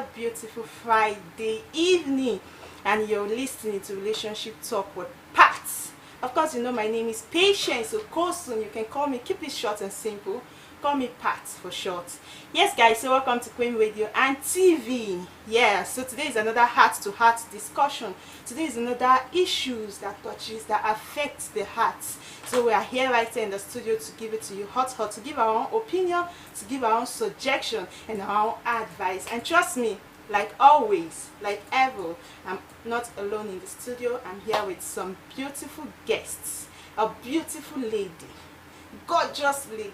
another beautiful Friday evening, and you're listening to Relationship Talk with Pat. Of course, you know my name is Patience, so soon you can call me, keep it short and simple. Call me Pat for short. Yes, guys, so welcome to Queen Radio and TV. Yeah, so today is another heart-to-heart discussion. Today is another issues that affects the heart. So we are here right here in the studio to give it to you hot, to give our own opinion, to give our own suggestion and our own advice. And trust me, like always, like ever, I'm not alone in the studio. I'm here with some beautiful guests, a beautiful lady, gorgeous lady.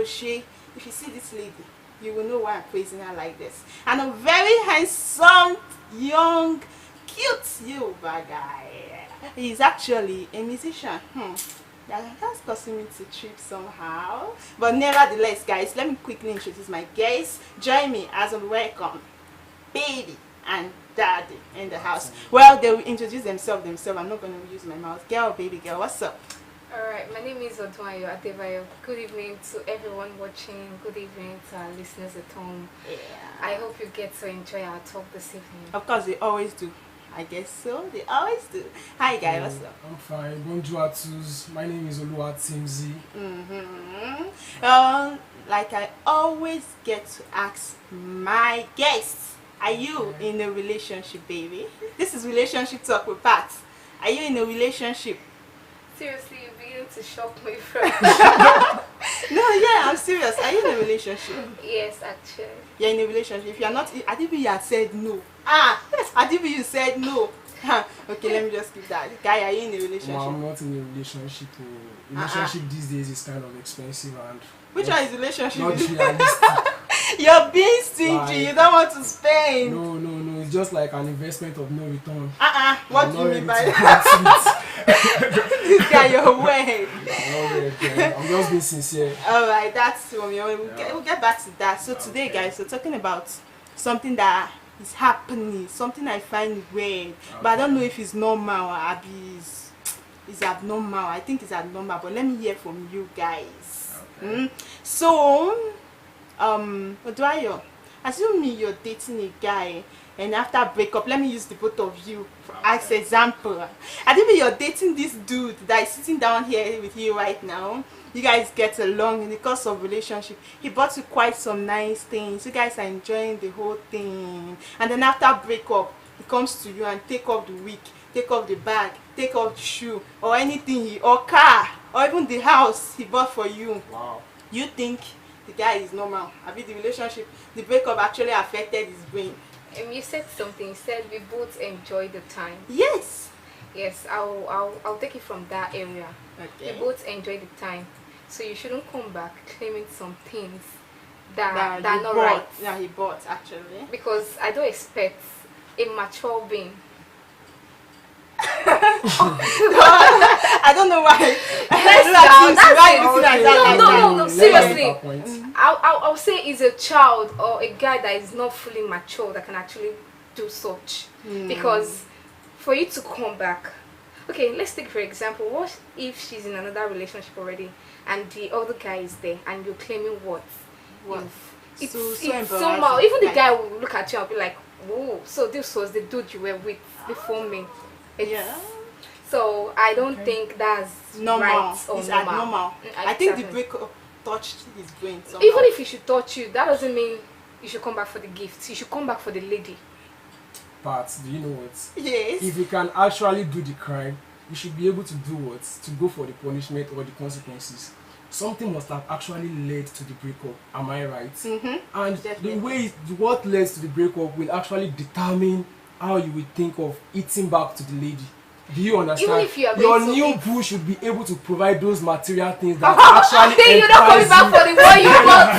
She. If you see this lady, you will know why I'm praising her like this. And a very handsome, young, cute Yoruba guy. He's actually a musician. That's causing me to trip somehow. But nevertheless, guys, let me quickly introduce my guests. Join me as I welcome baby and daddy in the house. Well, they will introduce themselves. I'm not going to use my mouth. Girl, baby girl, what's up? Alright, my name is Odunayo Adebayo. Good evening to everyone watching. Good evening to our listeners at home. Yeah. I hope you get to enjoy our talk this evening. Of course, they always do. I guess so. They always do. Hi, guys. What's up? I'm fine. Bonjour à tous. My name is Oluwatimzi. Like I always get to ask my guests, are you in a relationship, baby? This is Relationship Talk with Pat. Are you in a relationship? Seriously, you're beginning to shock me from. No, yeah, I'm serious. Are you in a relationship? Yes, actually. You're in a relationship. If you're not, I think you had said no. I think you said no. Okay, let me just keep that. Guy, are you in a relationship? No, I'm not in a relationship. Relationship these days is kind of expensive and. Which one is relationship? Not realistic. You're being stingy. You don't want to spend. No. It's just like an investment of no return. What do you mean by that? This guy, you're weird. I'm just being sincere. Alright, that's from your. We'll get back to that. So today, guys, we're talking about something that is happening, something I find weird, but I don't know if it's normal or it's abnormal. I think it's abnormal, but let me hear from you guys. So, Odunayo, assume you're dating a guy, and after breakup, let me use the both of you as example. I think you're dating this dude that is sitting down here with you right now. You guys get along in the course of relationship. He bought you quite some nice things. You guys are enjoying the whole thing. And then after breakup, he comes to you and take off the wig, take off the bag, take off the shoe, or anything or car, or even the house he bought for you. Wow. You think the guy is normal? I mean, the relationship, the breakup actually affected his brain. You said something. You said we both enjoy the time. Yes. Yes, I'll take it from that area. Okay. We both enjoy the time, so you shouldn't come back claiming some things that are not right. Yeah, he bought actually. Because I don't expect a mature being. I don't know why. No, seriously. I'll say it's a child or a guy that is not fully mature that can actually do such. Because for you to come back, okay, let's take for example, what if she's in another relationship already and the other guy is there and you're claiming what? It's somehow, even the guy will look at you and be like, whoa, so this was the dude you were with before me. So I don't think that's normal. Right or it's normal. abnormal. I think the breakup touched his brain somehow. Even if he should touch you, that doesn't mean you should come back for the gifts. You should come back for the lady. But do you know what? Yes. If you can actually do the crime, you should be able to do what? To go for the punishment or the consequences. Something must have actually led to the breakup. Am I right? And Definitely. the way what led to the breakup will actually determine how you will think of eating back to the lady. Do you understand? Even if you are your going new boo should be able to provide those material things that actually then you're not coming back for the one you want.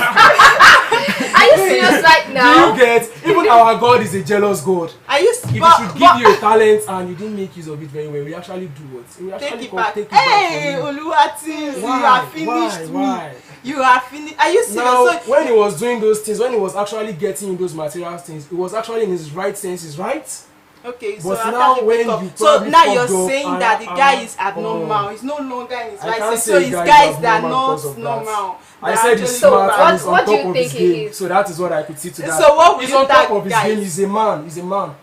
Are you serious right now? Do you get? Even our God is a jealous God. If he should give you a talent and you didn't make use of it very well, we actually do what? We actually take it back. Take it Hey, back Oluwatimzi, you are finished. Why? You are finished. Are you serious? Now, So when he was doing those things, when he was actually getting those material things, it was actually in his right senses, right? Okay, so But after now the when breakup, you so probably now fucked you're up saying and- that the guy is abnormal. He's no longer in his I right can't sense. So say it's guys guys are that are normal because not of that. normal. I that said actually he's So smart go and back. he's on what do top you of his think he game. is? So that is what I could see to that. So what would He's you on top tag of his guys? game. He's a man. He's a man.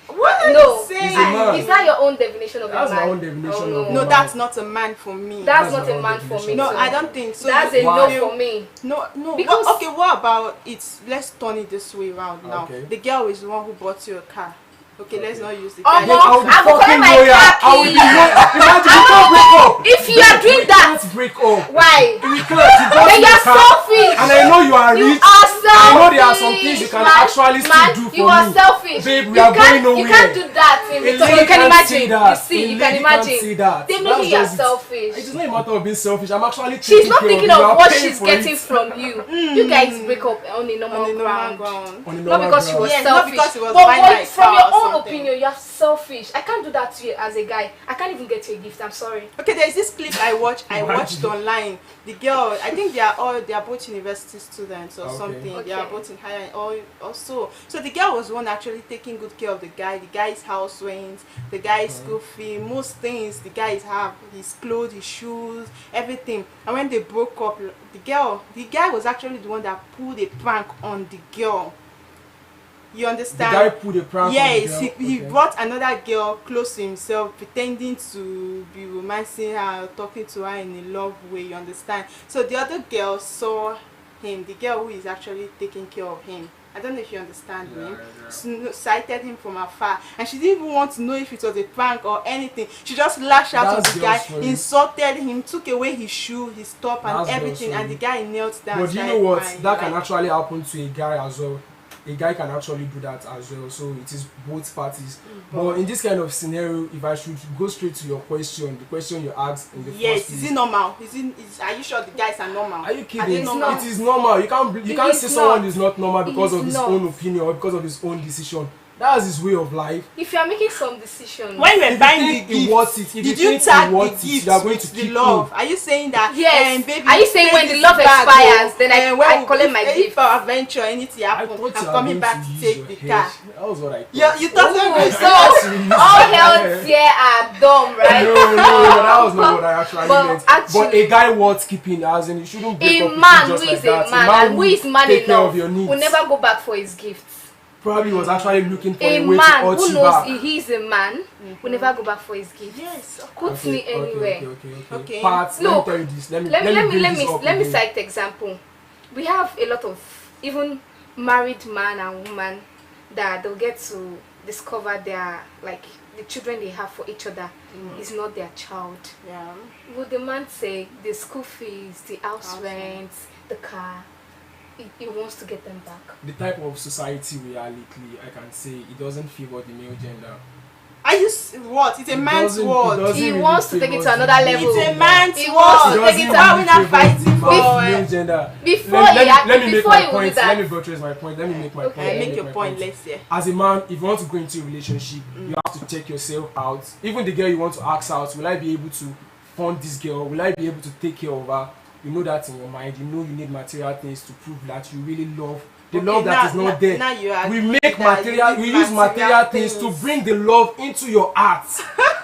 What are No, you saying? He's a man. is that your own definition of That's a my man? own definition Oh, of No, man. that's not a man for me. That's That's not my a own man for me. definition. No, too. I don't think so. That's You a no feel- for me. No. Because- Okay, what about it? Let's turn it this way around now. Okay. The girl is the one who bought you a car. Okay, let's not use the Oh, guy. Then I would be I will fucking collect my loyal. car I would be key. loyal. Imagine we can't break up. If you are doing We that, can't break up. why? We can't. You got Then me you're a car. selfish. And I know you are You rich. are selfish. I know there are some things you can actually still man, do for you are me. selfish. Babe, we you are can't, going nowhere. You can't do that in A return. lady You can can't imagine. say that. You see, A you lady can can't imagine. say that. Definitely That's you are just it. selfish. It is not a matter of being selfish. I'm actually She's taking not care thinking you. of You are what paying she's for getting it. from you. You guys break up on a normal, On the normal ground. ground. On a Not normal because she ground. was Yes, not selfish. because she was but buying my from car your or own something. opinion, you're selfish. I can't do that to you as a guy. I can't even get you a gift. I'm sorry. Okay, there's this clip I watched Imagine. online. The girl, I think they are both university students or Okay. something. They are Okay. both in higher also. So the girl was the one actually taking good care of the guy's house rent, the guy's school fee, most things the guys have, his clothes, his shoes, everything. And when they broke up, the guy was actually the one that pulled a prank on the girl. You The understand? guy put a prank Yes, on the girl. he Okay. brought another girl close to himself, pretending to be romancing her, talking to her in a love way, you understand? So the other girl saw him, the girl who is actually taking care of him. I don't know if you understand me. Sighted him from afar, and she didn't even want to know if it was a prank or anything. She just lashed out That's at the guy, girls for you. insulted him, took away his shoe, his top, and That's girls everything, for and the you. guy knelt down. But you know started what? crying, That can like- actually happen to a guy as well. A guy can actually do that as well. So it is both parties. But in this kind of scenario, if I should go straight to your question, the question you asked in the Yes, first is place, it normal? Are you sure the guys are normal? are you Are kidding? they normal? It is normal. You can't is say someone not. is not normal because It of is his not. own opinion or because of his own decision. That's his way of life. If you are making some decisions, When you were If you buying the think he gift, wants it, if did you you think he tag the wants it, gift you are going with to the keep love? him. Are you saying that? Yes. Baby, Are you saying take when the this love bag, expires, oh, then I collect my if gift? our adventure, anything I happen, thought I'm you were coming going back to to use take your the head. car. That was what I thought. You thought Ooh, so. so all hell here are dumb, right? No, that was not what I actually But meant. actually- But a guy worth keeping, as in you shouldn't break A up with man him who just like is that. a man and who is man take care of enough your needs. will never go back for his gifts. Probably was actually looking for A a way to man hurt who you knows back. he is a man will never go back for his gifts. Yes. Put me anywhere. Okay. Pat, let me Look, tell you this. Let me Let bring this up me again. cite example. We have a lot of even married man and woman that they'll get to discover their the children they have for each other is not their child. Yeah. Would the man say the school fees, the house rent, the car, he wants to get them back? The type of society we are lately, I can say it doesn't favor the male gender. Are you what? It's a man's It world. doesn't He really wants to take it favor to another the level. male It's a gender. man's He world. wants to It take it doesn't to Why we not really fighting favor for the it? male gender. Before let, he let, let me make before my he will do point. that. Let me buttress my point. Let me make my Okay. point. Let me Make your my point. Let's hear. As a man, if you want to go into a relationship, you have to check yourself out. Even the girl you want to ask out, will I be able to fund this girl? Will I be able to take care of her? You know that in your mind. You know you need material things to prove that you really love the Okay, love that is now- not there. now you are We make that material. you We need use material things to bring the love into your heart.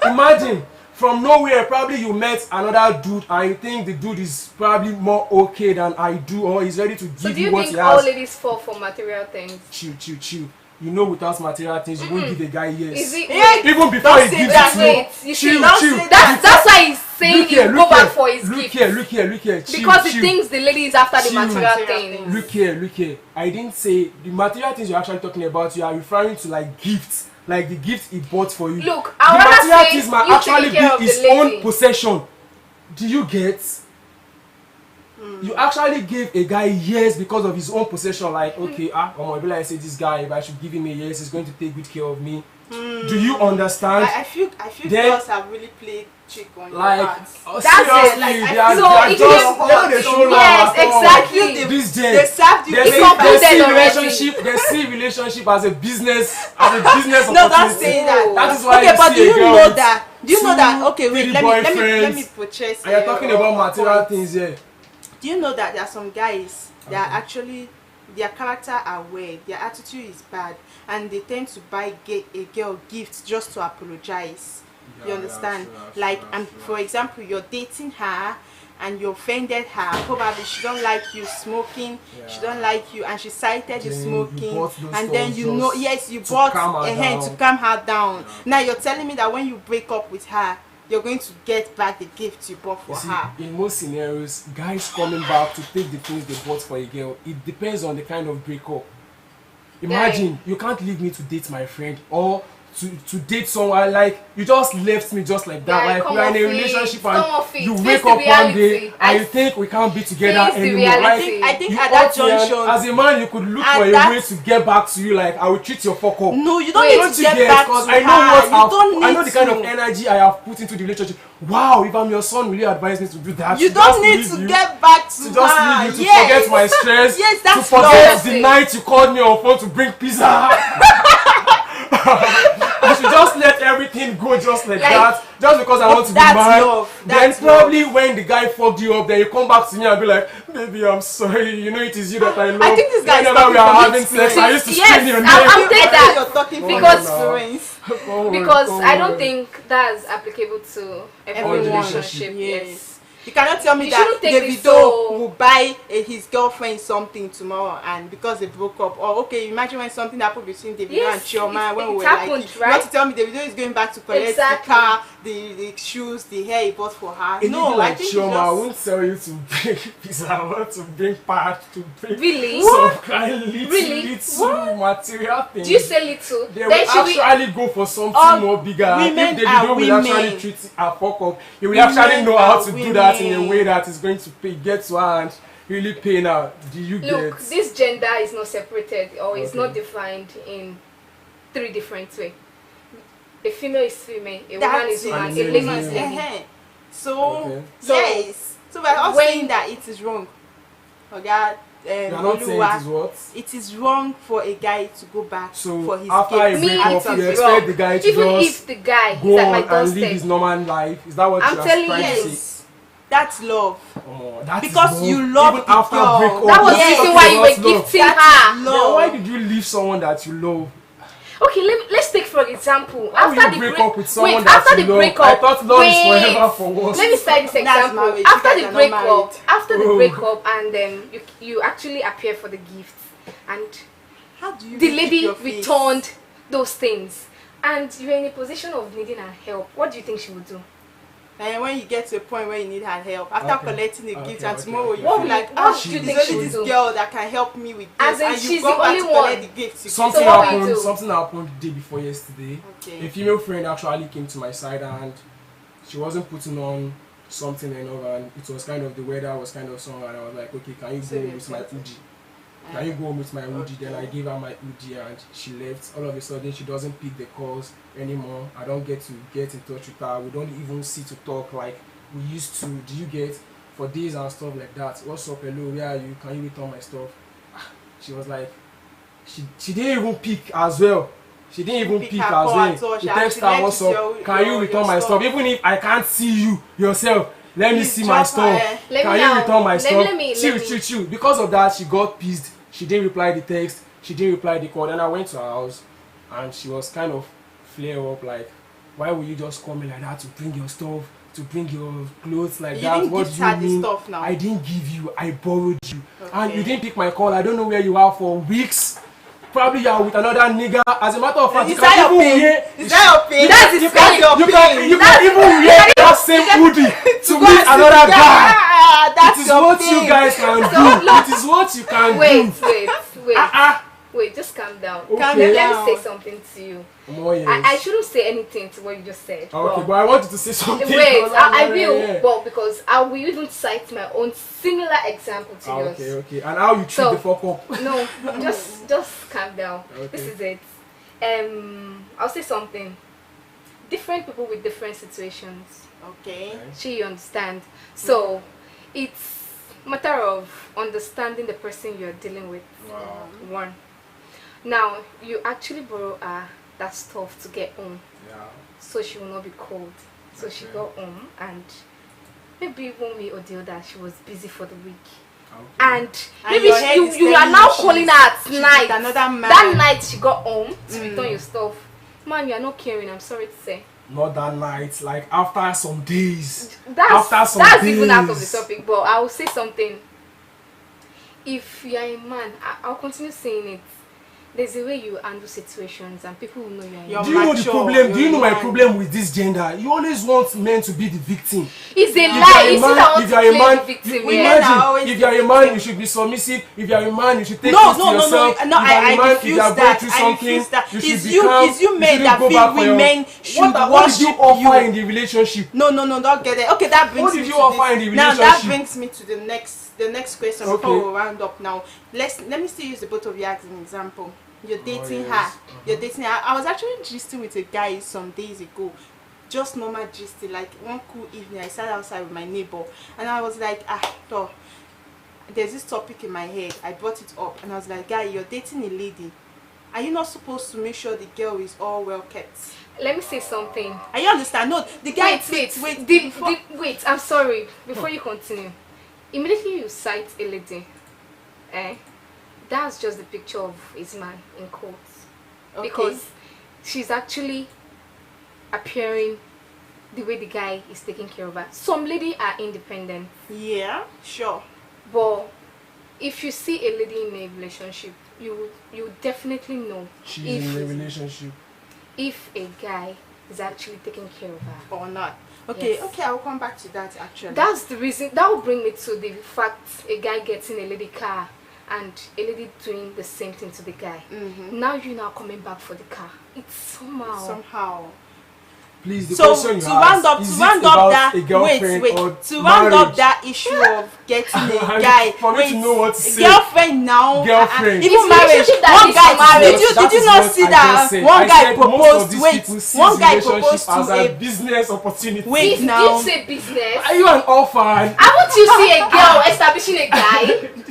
Imagine from nowhere, probably you met another dude and you think the dude is probably more okay than I do, or he's ready to So give do you you what think he all has. ladies fall for material things? Chill. You know, without material things, you won't give a guy yes. Is it? Yeah. Even before Don't he say gives that. it to you, Wait, you see, chill. don't say That's why he's saying Look here, you look go back here, for his look gift. here, look here. Chill, Because he chill. thinks the lady is after the Chill. material Material things. things. Look here. I didn't say the material things you're actually talking about. You are referring to like gifts, like the gift he bought for you. Look, the I would rather material say things might you actually taking care of be the his lady. own possession. Do you get? You actually gave a guy yes because of his own possession. Like, okay, I say this guy, if I should give him a yes, he's going to take good care of me. Do you understand? I feel Then- girls have really played trick on your Like, hearts. That's seriously, it. Like, they are, so they are it just, is- they know they show love Yes, at all. exactly. I feel This they day, served you. they It's see, concluded they see already. relationship, they see relationship as a business business No, don't opportunity. say that. That is why Okay, you but see do a you girl know with that? Do you know that? Okay, wait. three Let me boyfriends, purchase. and you're talking about material things here. Do you know that there are some guys that are actually their character are weird, their attitude is bad, and they tend to buy a girl gifts just to apologize. You understand? Like, and for example, you're dating her and you offended her. Probably she don't like you smoking, she don't like you, and she cited you smoking, and then you know, yes, you bought a hand to calm her down. Now you're telling me that when you break up with her, you're going to get back the gift you bought for her. In most scenarios, guys coming back to take the things they bought for a girl, it depends on the kind of breakup. Imagine, you can't leave me to date my friend, or to date someone, like you just left me just like that. Like we are in a relationship and you wake up one day and you think we can't be together anymore. Like, I think at that junction, as a man, you could look for a way to get back to you. Like, I will treat your fuck up. No, you don't need to get back to her. I know the kind of energy I have put into the relationship. Wow, if I'm your son, will you advise me to do that? You don't need to get back to her. Just leave you to forget my stress. Yes, that's to forget the night you called me on phone to bring pizza. I should just let everything go just like that, just because I want to be mad. Then probably when the guy fucked you up, then you come back to me and be like, baby, I'm sorry, you know it is you that I love. I think this guy is whenever we are having sex, I used to scream your name. I'll take that. You're talking because I don't think that's applicable to every relationship. Yes. You cannot tell me that Davido will buy his girlfriend something tomorrow, and because they broke up. Or okay, imagine when something happened between Davido and Chioma when we were like, right? You want to tell me Davido is going back to collect the car, the shoes, the hair he bought for her? No, like I think Chioma, I won't tell you to bring pizza. I want to bring part, to bring some kind little material things. Do you say little? They will actually go for something more bigger. If Davido will actually treat her fuck up, he will actually know how to do that in a way that is going to get to her and really pay now. Do you Look, this gender is not separated or is not defined in 3 different ways. A female is female, a woman is woman, a lady is lady. So yes. So we're all saying that it is wrong. You're not saying it is what? It is wrong for a guy to go back for his after a breakup, you expect the guy to even if the guy go on and live his normal life. Is that what you're trying to say? That's love. That because is you love the after girl. Breakup, that was the reason why you were gifting her. Then why did you leave someone that you love? Okay, let's take for example. After the breakup with someone that you love, I thought love is forever for us. Let me start this example. After the breakup, and you actually appear for the gift, and how do you the lady returned those things, and you're in a position of needing her help. What do you think she would do? And when you get to a point where you need her help, after collecting the gift, and tomorrow you what feel like, what do you think there's only this girl that can help me with this, and you go back to collect the gift. Something happened the day before yesterday. A female friend actually came to my side and she wasn't putting on something and it was kind of, the weather was kind of summer, and I was like, okay, can you go with my hoodie? Can you go with my hoodie? Then I gave her my hoodie and she left. All of a sudden she doesn't pick the calls anymore. I don't get to get in touch with her. We don't even sit to talk like we used to. Do you get? For days and stuff like that. What's up? Hello, where are you? Can you return my stuff? She was like, she didn't even pick as well. She didn't even pick as well. You text her, what's up? Can you return my stuff? Even if I can't see you yourself, let me see my stuff. Can you return my stuff? Chill. Because of that, she got pissed. She didn't reply the text. She didn't reply the call. Then I went to her house and she was kind of flare up like, why will you just call me like that to bring your stuff, to bring your clothes like that? What do you mean? Stuff now. I didn't give you, I borrowed you. And you didn't pick my call. I don't know where you are for weeks. Probably you are with another nigga. As a matter of fact, you can even wear. Is that your pain? You can even wear that same hoodie to meet another guy. It is what you guys can do. It is what you can do. Wait, just calm down. Okay. Let me say something to you. I shouldn't say anything to what you just said. Okay, but I want you to say something. Wait, I will. Well, because I will even cite my own similar example to yours. Okay. And how you treat the fuck up? No, just calm down. Okay. This is it. I'll say something. Different people with different situations. Okay. You understand. So it's matter of understanding the person you're dealing with. Wow. One. Now you actually borrow her that stuff to get home. So she will not be cold. So she got home, and maybe one way or the other she was busy for the week. And And maybe your head is you are telling now you calling her at she's night. with another man. That night she got home to return your stuff. Man, you are not caring, I'm sorry to say. Not that night, like after some days. That's even out of the topic, but I will say something. If you are a man, I'll continue saying it. There's a way you handle situations and people will know you are a man. Do you know the problem? Do you know my problem with this gender? You always want men to be the victim. It's a lie. It's not if you are a man, always if you are a man, you should be submissive. If you are a man, you should take No, things to yourself. no, I refuse that. I Something, refuse that. you should It's be you, calm. it's you men that feel women should what did you worship offer you. in the relationship? No, don't get it. Okay, that brings What me did you to offer in the this. Now that relationship? brings me to the next question Okay. before we round up. Now, let me still use the both of you as an example. You're dating yes. her. You're dating her. I was actually gisting with a guy some days ago. Just normal gisting, like one cool evening. I sat outside with my neighbor, and I was like, so there's this topic in my head. I brought it up, and I was like, guy, you're dating a lady. Are you not supposed to make sure the girl is all well kept? Let me say something. Are you understand? No, the guy. Wait. I'm sorry. Before you continue, immediately you cite a lady. That's just the picture of his man in quotes. Okay. Because she's actually appearing the way the guy is taking care of her. Some ladies are independent. Yeah, sure. But if you see a lady in a relationship, you definitely know She's in a relationship. if a guy is actually taking care of her Or not. Okay, Yes. okay, I'll come back to that actually. That's the reason. That will bring me to the fact a guy getting a lady car and a lady doing the same thing to the guy. Now you're now coming back for the car. It's somehow. Please, the So question to you round asked, up, is to round it up about that a girlfriend wait, or to round up marriage? that issue of getting a I need guy. for me to know what to say. Girlfriend now. Girlfriend. Even It's marriage. relationship that One leads guy. to marriage. Did That you is not what see I that just said. one I guy said most of proposed? these Wait, people see one guy relationship proposed as to a a. business opportunity. Wait Did now. you say business? Are you an orphan? Haven't you seen a girl establishing a guy?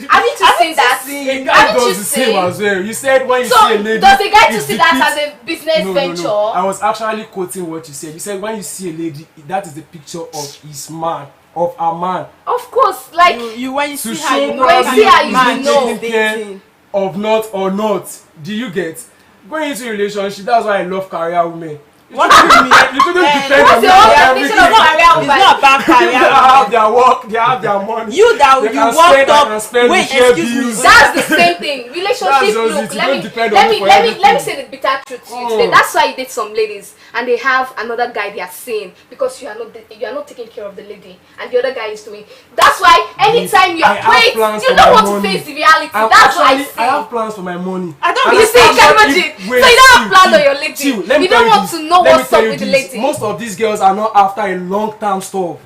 Haven't you seen that? A guy Haven't you does the same seen? as well. You said when you So see a lady. does the guy to it see that depicts- as a business venture? No. I was actually quoting what you said. You said when you see a lady, that is the picture of his man, of a man. Of course, like You when you To see her, show you know when you see her, kind of you man know. she's taking care dating. of not or not. Do you get? Going into a relationship, that's why I love career women. What do you mean? You shouldn't depend what's on me your for own everything. definition of career It's woman? not about People career. that have their work, they have their money. You that They you can walked spend, I up. can spend, Wait, we share excuse me. bills. That's the same thing. Relationship That's just look. it. You Let don't me depend let on me me for let me let me everything. say the bitter truth to you Oh. today. That's why you date some ladies and they have another guy they are seeing because you are not taking care of the lady and the other guy is doing. That's why anytime you I have wait, plans you for don't my want money. to face the reality. I'm That's why actually, I have plans for my money. I don't And You see, I'm can actually- imagine. wait, So you don't have chill, plan on chill, your lady. chill. Let me You tell don't want this. to know Let me what's tell up you with the this. lady. Most of these girls are not after a long-term stuff.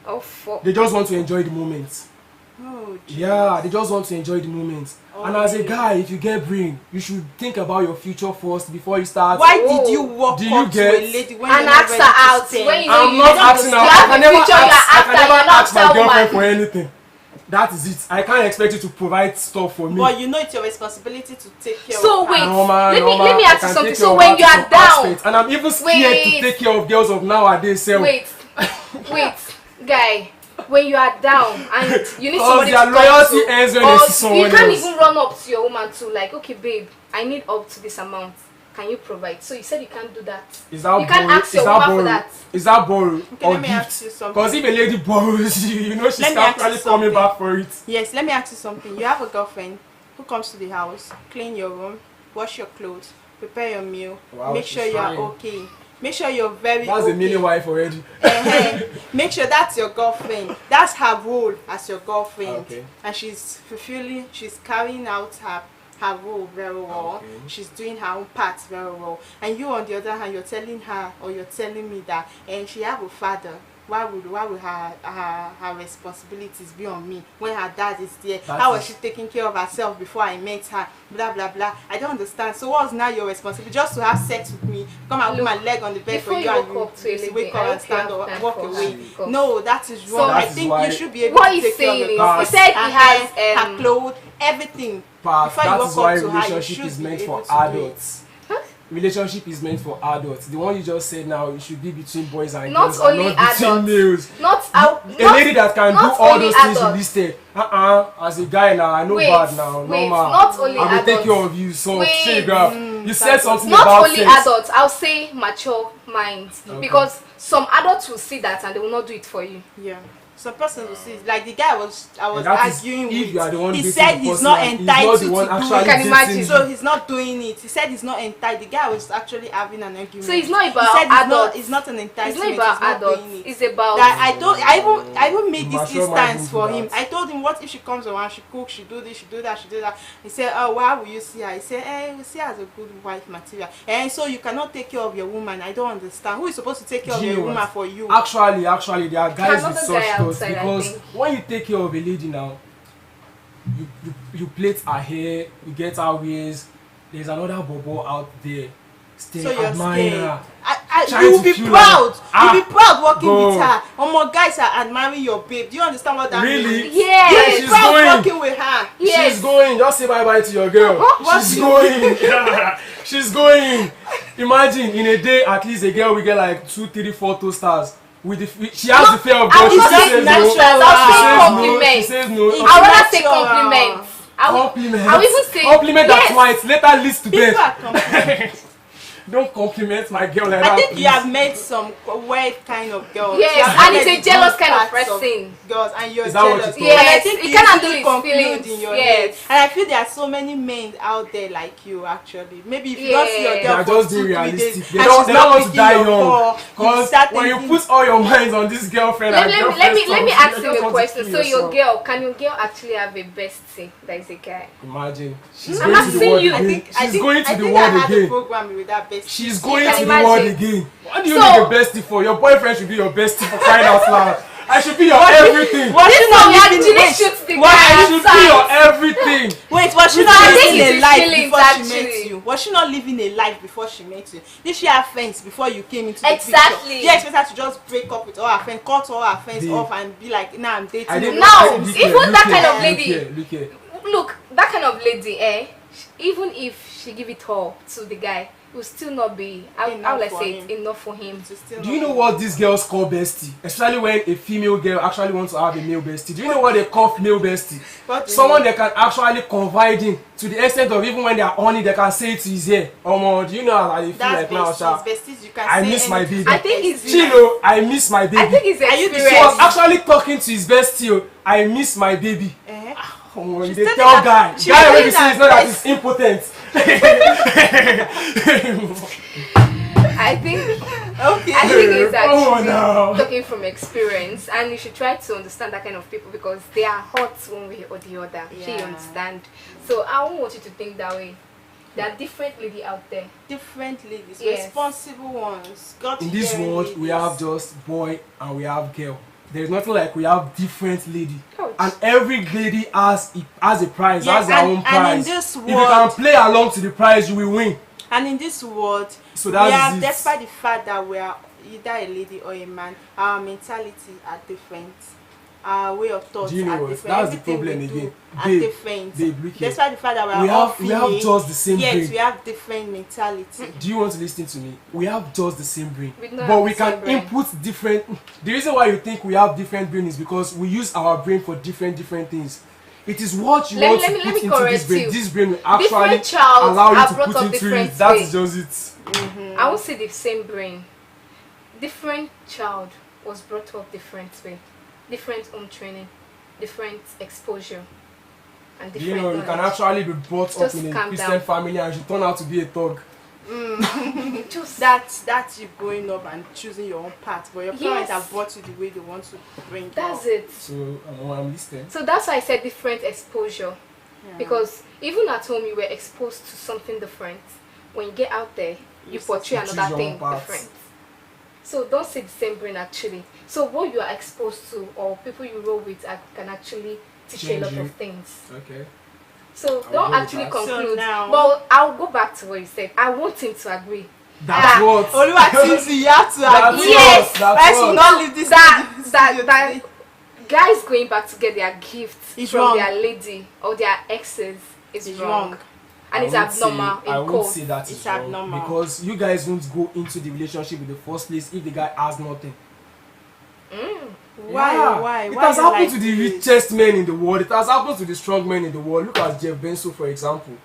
Oh fuck. They just want to enjoy the moment. Oh, Yeah, they just want to enjoy the moment. And as a Okay. guy, if you get brain, you should think about your future first before you start. Why did you walk Do you up to get- a lady when And you're not ask ready her to out spend? when you know I'm you not don't asking her. you I have can a never future, you're ask. I after, can never you're not ask my after girlfriend woman. for anything. That is it. I can't expect you to provide stuff for me. But you know it's your responsibility to take care So of her. wait, Normal, let me I ask you can something. take So care of when her you to are some down, aspect. And I'm even scared Wait. to take care of girls of nowadays. So wait, guy, when you are down and you need Because somebody to their talk loyalty to, ends when or they see someone you can't else. even run up to your woman to like, okay, babe, I need up to this amount. Can you provide? So you said you can't do that. Is that You can't borrow? ask your Is that woman for borrow? that. Is that borrow Okay, or let me ask you gift? something. Because if a lady borrows you, you know she's Let me ask you actually coming something. back for it. Yes, let me ask you something. You have a girlfriend who comes to the house, clean your room, wash your clothes, prepare your meal, Wow, make she's sure you are fine. okay. Make sure you're very That's okay. a mini wife already. Make sure that's your girlfriend. That's her role as your girlfriend. Okay. And she's fulfilling, she's carrying out her role very well. Okay. She's doing her own part very well. And you on the other hand, you're telling her or you're telling me that and she have a father. Why would her responsibilities be on me when her dad is there? How was she taking care of herself before I met her? Blah blah blah. I don't understand. So what's now your responsibility? Just to have sex with me, come and put my leg on the bed for before you you and walk up to a you lady, wake I up hope and you stand have or time walk for away. her, because- No, that is So wrong. I that is think why- you should be able What to he's take care of saying your is, girl. he said Her he has hair, her clothes, everything. But Before you that walk is why up to her, you relationship should is be meant able for to do it. adults. relationship is meant for adults. The one you just said now, it should be between boys and Not girls, only and not between adults. males. Not A lady that can do not all only those things you adults. listed. As a guy now, I know Wait, bad now. wait, Normal. not only I will take adults. care of you. So, Wait. you said something Not about only sex. adults, I'll say mature minds. Okay. Because some adults will see that and they will not do it for you. Yeah. Some person will see, like the guy I was that is arguing if you are the one with. He dating said the he's person not and entitled he's not the one to do actually it. Can imagine. dating So you. he's not doing it. He said he's not entitled. The guy was actually having an argument. So it's not He about said adults. It's not an entitlement. It's not about adults. Doing it. It's about That I even made this Mature man instance don't for do him. that. I told him, what if she comes around, she cooks, she do this, she do that, she do that. He said, oh, why will you see her? He said, we see her as a good wife material. And so you cannot take care of your woman. I don't understand. Who is supposed to take care of Do you your know woman what? for you? Actually, there are guys Another with such guy thoughts outside, I because think. when you take care of a lady now, you plait her hair, you get her waist. There's another bobo out there still So you're admiring scared. her. You will to be feel proud. like, You'll be proud working go. with her. More guys are admiring your babe. Do you understand what that Really? means? Yes. You'll be She's proud going. working with her. Yes. She's going. Just say bye bye to your girl. What She's you- going. She's going. Imagine in a day, at least a girl will get like 2, 3, 4 toasters. She has the fear of I God. will She not say says natural. no. I'll She say says no. She compliments. says no. It's I'll rather say natural. compliments. Compliment. I will even say compliment yes. that white. Let her list to People bed. are complaining. Don't compliment my girl like I that. think you please. have met some weird kind of girls. Yes, You have and met it's a the jealous good kind of parts person. Girls, and you're Is that what jealous. you thought? And I Yes, think it you can easily handle his conclude feelings. in your Yes. head. And I feel there are so many men out there like you actually. Maybe if you don't see your Yeah. They are girl for just 2, being 3 days, realistic. They and don't she's they not don't want to picking die your young. call, Because start when you thinking- put all your minds on this girlfriend, Let and me girlfriend ask stuff, you just a want to question. kill So your yourself. girl, can your girl actually have a bestie that is a guy? Imagine. She's I'm going to the asking world you. again. She's going to I the think world I had a again. program with that best. She's going can to the world imagine. again. What do you So- need a bestie for? Your boyfriend should be your bestie for crying out loud. I should be your everything. Was This she one not we living? actually Wait, shoot the why guy I should be your outside. everything. wait, was she I not think living it's a his life feelings, before she met actually. you? Was she not living a life before she met you? Did she have friends before you came into the Exactly. picture? You expect her to just break up with all her friends, cut all her friends Babe. off, and be like, nah, I'm dating. I didn't you. Now, I- look here, even look that here, kind of look lady- here, Look here. Look, that kind of lady, even if she give it all to the guy, it will still not be, how Enough will I for say him. it, enough for him. It's still Do not you know enough. what these girls call bestie? Especially when a female girl actually wants to have a male bestie. Do you know what they call female bestie? What do you Someone mean? they can actually confide in to the extent of even when they are on it, they can say it to his ear. Do you know how I feel That's like now, Sha? besties. You can I say miss my anything. baby. I think it's Chilo, I miss my baby. I think it's Are you the He experience. was actually talking to his bestie. I miss my baby. Eh? They telling tell that- guy. she's Guy telling already says that it's not that best- he's impotent. I think Okay. I think it's Oh, actually no. talking from experience, and you should try to understand that kind of people because they are hot one way or the other. You Yeah. understand? So I won't want you to think that way. There are different lady out there. Different ladies, Yes. responsible ones. God In this fearing world, we ladies. have just boy and we have girl. There's nothing like we have different lady. Ouch. And every lady has a prize, Yeah, has their and- own and prize. in this If you can world- play along to the prize, you will win. And in this world, So we that's have, it. despite the fact that we are either a lady or a man, our mentality are different. Our way of thoughts Do you know are what? different. That's the Everything problem we again. do are Babe, different. babe, look here. Despite the fact that We we are all have just the same yet brain. we have different mentality. Do you want to listen to me? We have just the same brain, We don't but have we the same can brain. input different. The reason why you think we have different brain is because we use our brain for different things. It is what you Let want me- to let put me into this correct brain. you. This brain will actually Different child allow you are to brought put up into different it. That way. is just it. I won't say the same brain. Different child was brought up different way, different home training, different exposure, and You different know, you can knowledge. actually be brought up Just in a calm Christian down. family and you turn out to be a thug. Just That's you growing up and choosing your own path, but your parents Yes. have brought you the way they want to bring you that's up. it. So I'm listening. So that's why I said different exposure. Yeah. Because even at home you were exposed to something different. When you get out there, you portray choose another your thing own path. different. So don't say the same brain actually. So what you are exposed to or people you roll with can actually teach you a lot Change you. of things. Okay. So I don't agree with actually that. conclude. So now- But I'll go back to what you said. I want him to agree. That's Ah, what. Oluwatizi, you have to That's agree. Yes, what. That's I should what. not leave this that studio that today. guys going back to get their gifts It's from wrong. their lady or their exes is It's wrong. wrong. and it's abnormal I in won't code. say that It's is wrong abnormal. because you guys won't go into the relationship in the first place if the guy has nothing. Why? Yeah. Why? It Why has you happened like to the this? richest men in the world. It has happened to the strong men in the world. Look at Jeff Bezos, for example.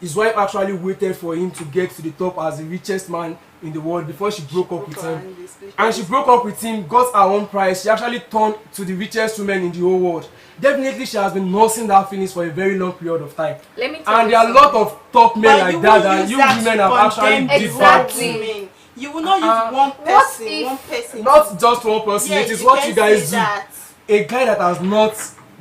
His wife actually waited for him to get to the top as the richest man in the world before she broke up with him. And she broke up with him, got her own price. She actually turned to the richest woman in the whole world. Definitely, she has been nursing that feelings for a very long period of time. Let me tell And you there are a lot of top men But like that won't that use you that women to have actually condemn did the bad Exactly. to. women. You will not use one What person, if- one person. Not just one person, Yeah, it is what can you guys say do. that. A guy that has not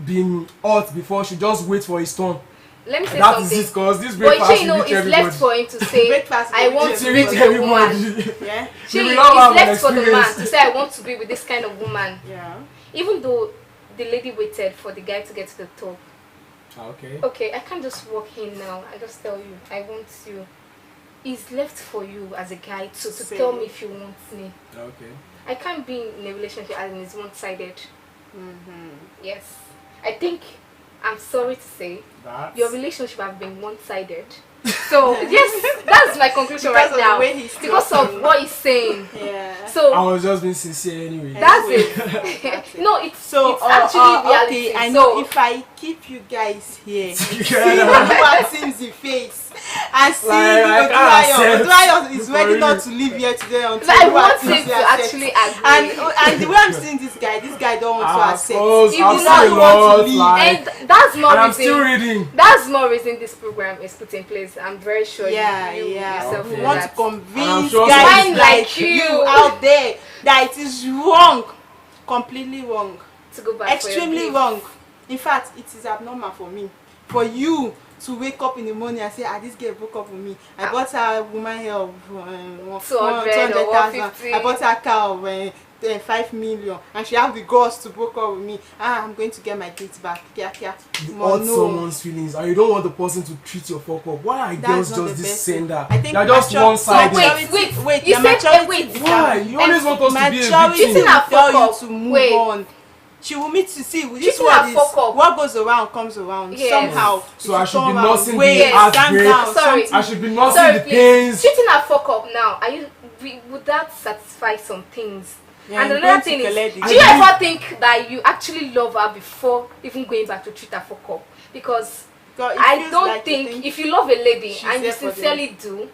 been hurt before should just wait for his turn. Let me say That is something. it, cause this But breakfast you know, will reach it's everybody. left for him to say, Breakfast I will want reach to To be reach with a woman. everybody. Yeah, She, We it's will not have an left for the man experience. to say, I want to be with this kind of woman. yeah. Even though the lady waited for the guy to get to the top. Okay. Okay, I can't just walk in now. I just tell you, I want you. It's left for you as a guy to Say tell it. me if you want me. Okay. I can't be in a relationship and it's one-sided. Yes. I think, I'm sorry to say, That's your relationship have been one-sided. So, yes, that's my conclusion Because right of the now. way he's Because talking. of what he's saying. Yeah. I So, was just being sincere anyway. that's it. That's it. No, it's, So it's actually reality. okay, I so, know if I keep you guys here, see Together. Martin's face, and see Like, I can't Oduayo is accept. ready not to leave here today until I want Oluwatosin him to accepts. actually agree. And the way I'm seeing this guy don't want to accept. Suppose He I've will seen not a want to lot, leave. like, And that's more and I'm reason. still reading. That's more reason this program is put in place. I'm very sure Yeah, you yeah. yourself Okay. We know want to that. And I'm convince sure guys someone like like you you out there that it is wrong, completely wrong. To go back for your Extremely gift. wrong. In fact, it is abnormal for me. For you to wake up in the morning and say, this girl broke up with me. I bought her a woman hair of 200 or 150. I bought her a car of 5 million. And she have the guts to break up with me. I'm going to get my dates back. Kia. You Mo, hurt no. someone's feelings and you don't want the person to treat your fuck up. Why are That's girls not just the this best sender? I think They're just mature- one-sided. Wait, your you said, maturity wait. is Why? that- You always want us to be a maturity victim. Cheating will and tell fuck you up. to move Wait. on. She will meet to see this Cheating word and is fuck up. what goes around comes around. Yes. Somehow. So it I should will be come around. nursing Wait, the calm heartbreak. down. Sorry. I should be nursing Sorry, the please. pains. Cheating and fuck up now. Would that satisfy some things? Yeah, and I'm another going to thing is, collect the do you I ever think that you actually love her before even going back to treat her fuck up? Because God, it I feels don't like you think if you love a lady she's and you there for them. sincerely do, you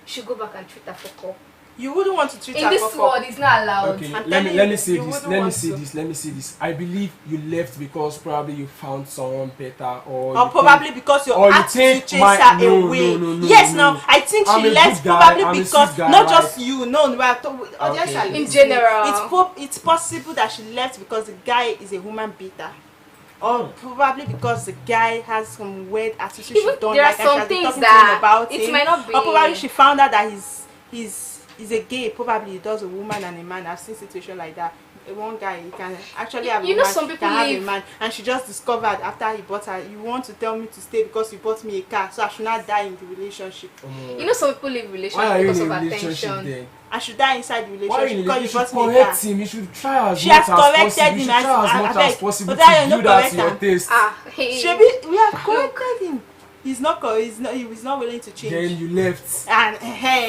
should go back and treat her fuck up. you wouldn't want to treat In her this fuck world, up. it's not allowed. Okay, I'm let me telling say you, you this. wouldn't Let me want say to. this. Let me say this. I believe you left because probably you found someone better, or Or you probably think- because or your you attitude think chased my- her no, away. no, Yes, no. now I think I'm she a left good guy, probably I'm a because sweet guy, not right? just you. No, we are Okay. In general. it's possible that she left because the guy is a woman beater. Or probably because the guy has some weird attitude Even she don't there are like and she some has been things talking to him that about it him. might not be. Or probably she found out that he's a gay. Probably he does a woman and a man. I've seen situations like that. One guy he can actually have a You know, woman, some he people can have a live- man, and she just discovered after he bought her. You want to tell me to stay because you bought me a car, so I should not die in the relationship. You know, some people live Why relationship are you because in of a relationship attention. then? I should die inside the Why are relationship you in a because you relationship? bought me a car. Correct him. You should try as She much has as corrected possible. You him should as- try as I much beg. as possible But I to no do that to correct your am. taste. Hey. Shebi, we have corrected him. He's not willing to change. Then you left And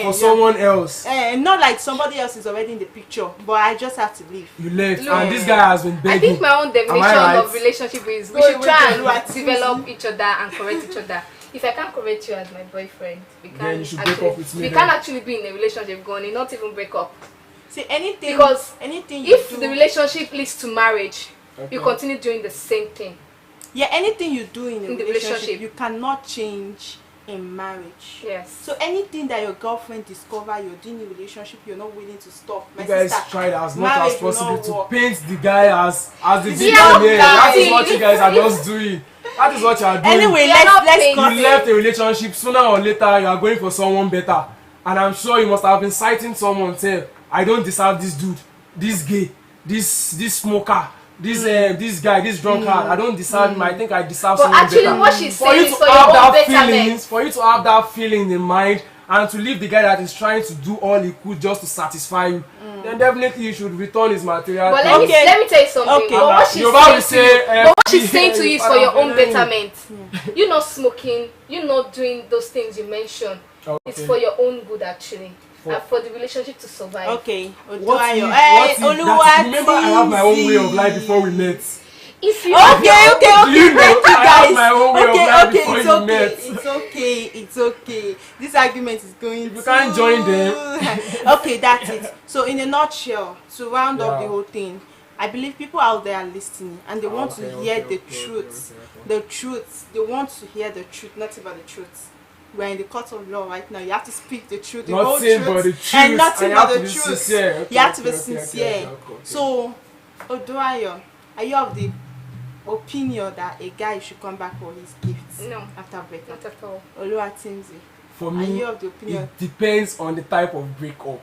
for someone else. not like somebody else is already in the picture, but I just have to leave. You left, Look, and this guy has been I begging. think my own definition right? of relationship is we Wait, should wait, try wait, and wait. develop each other and correct each other. If I can't correct you as my boyfriend, we Then can't you should break actually, up with me we then. can't actually be in a relationship going, not even break up. See, anything Because anything you If do, the relationship leads to marriage, you Okay. continue doing the same thing. anything you do in a In the relationship, relationship. you cannot change in marriage. Yes. So anything that your girlfriend discover you're doing in a relationship, you're not willing to stop. My You guys sister, tried as much marriage as will possible not to work. paint the guy as the Yeah, victim here. That is guys. what you guys are just doing. That is what you are doing. Anyway, They are not let's paying. cut You it. left a relationship, sooner or later you are going for someone better, and I'm sure you must have been citing someone say, I don't deserve this dude, this gay, this smoker, this guy, this drunkard. I don't deserve him. I think I deserve But someone actually better. what she's For saying you is to for your have own that betterment. feelings, for you to have that feeling in mind, and to leave the guy that is trying to do all he could just to satisfy you, then definitely you should return his material. But Okay. let me tell you something. Okay. But what she's Yoruba will saying to you, say, but what she's saying to you is for your own betterment. you not smoking, you not doing those things you mentioned. Okay. It's for your own good actually. And for the relationship to survive. Okay. What if remember I have my own way of life before we met. If you okay, thank you I guys. have my own way of life before it's you okay, met. it's okay. This argument is going. If you can't join them. Okay, that's it. So in a nutshell, to round up the whole thing, I believe people out there are listening and they want to hear the truth. The truth. They want to hear the truth, not about the truth. We're in the court of law right now. You have to speak the truth, the whole truth, and nothing but the truth. You have to be sincere. So, Oduayo, are you of the opinion that a guy should come back for his gifts after breakup? Not at all. Oluwatimzi, For are me, you of the opinion? it depends on the type of breakup.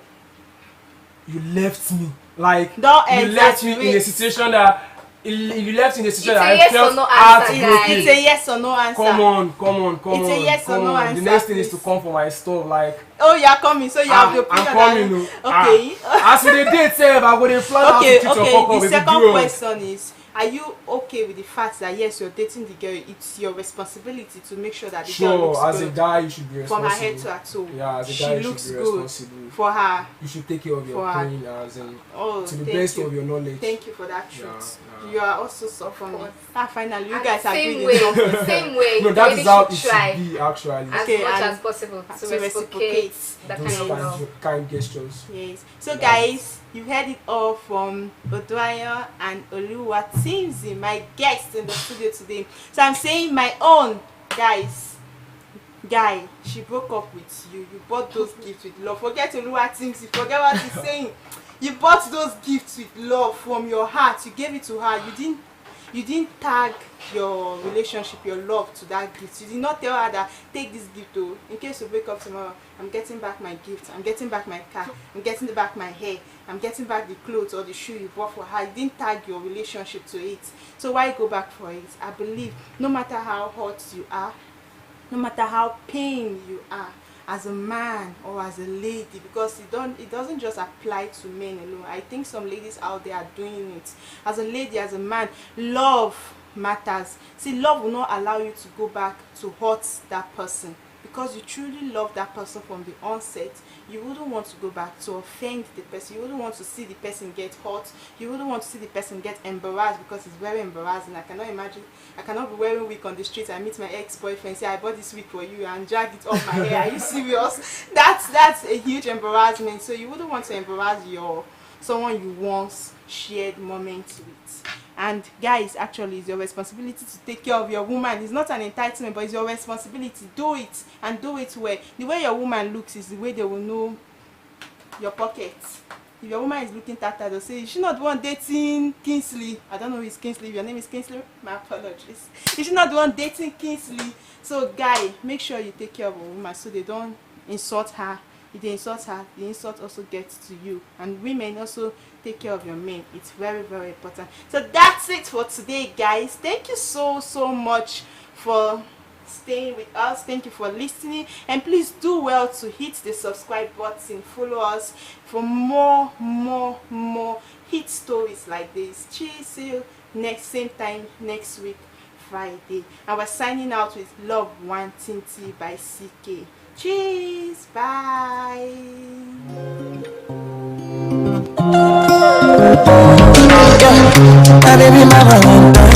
You left me. Like, Don't you left me in a situation that you left in a situation that I felt heartbroken. It's a yes or no answer. Come on. It's a yes or no answer. The next thing is to come for my stuff. Like, oh, you are coming, so you have the opinion. I'm coming. Okay. As we date, say, I go to plan out to teach your fuck up. The second question is, are you okay with the fact that yes, you're dating the girl, it's your responsibility to make sure that the girl looks as good? a guy, you should be responsible. From her head to her toe. Yeah, as a guy, you should be responsible. For her. You should take care of your pain as in to the best of your knowledge. Thank you for that truth. Yeah. You are also suffering. Finally, you and guys same agree way, with same way. No, that is how it try should be actually. as much as possible to reciprocate that kind of love. Kind gestures. Yes. So guys, you heard it all from Oduayo and Oluwatimzi, my guests in the studio today. So I'm saying my own, guys. Guy, she broke up with you. You bought those gifts with love. Forget Oluwatimzi. Forget what he's saying. You bought those gifts with love from your heart. You gave it to her. You didn't tag your relationship, your love to that gift. You did not tell her that take this gift though. In case you break up tomorrow, I'm getting back my gift. I'm getting back my car. I'm getting back my hair. I'm getting back the clothes or the shoe you bought for her. You didn't tag your relationship to it. So why go back for it? I believe no matter how hot you are, no matter how pained you are, as a man or as a lady, because it doesn't just apply to men alone. I think some ladies out there are doing it. As a lady, as a man, love matters. See, love will not allow you to go back to hurt that person, because you truly love that person from the onset. You wouldn't want to go back to offend the person. You wouldn't want to see the person get hurt. You wouldn't want to see the person get embarrassed, because it's very embarrassing. I cannot imagine. I cannot be wearing wig on the street. I meet my ex-boyfriend, say I bought this wig for you, and drag it off my hair. Are you serious? That's a huge embarrassment. So you wouldn't want to embarrass someone you once shared moments with. And guys, actually, it's your responsibility to take care of your woman. It's not an entitlement, but it's your responsibility. Do it, and do it well. The way your woman looks is the way they will know your pockets. If your woman is looking tattered, they'll say, "You should not the one dating Kingsley." I don't know who is Kingsley. If your name is Kingsley, my apologies. You should not the one dating Kingsley. So, guy, make sure you take care of a woman so they don't insult her. If they insult her, the insult also gets to you. And women also take care of your men. It's very, very important. So that's it for today, guys. Thank you so much for staying with us. Thank you for listening, and please do well to hit the subscribe button. Follow us for more hit stories like this. Cheers. See you same time next week, Friday. And we're signing out with Love Wanting Tea by CK. Cheers. Bye. My baby mama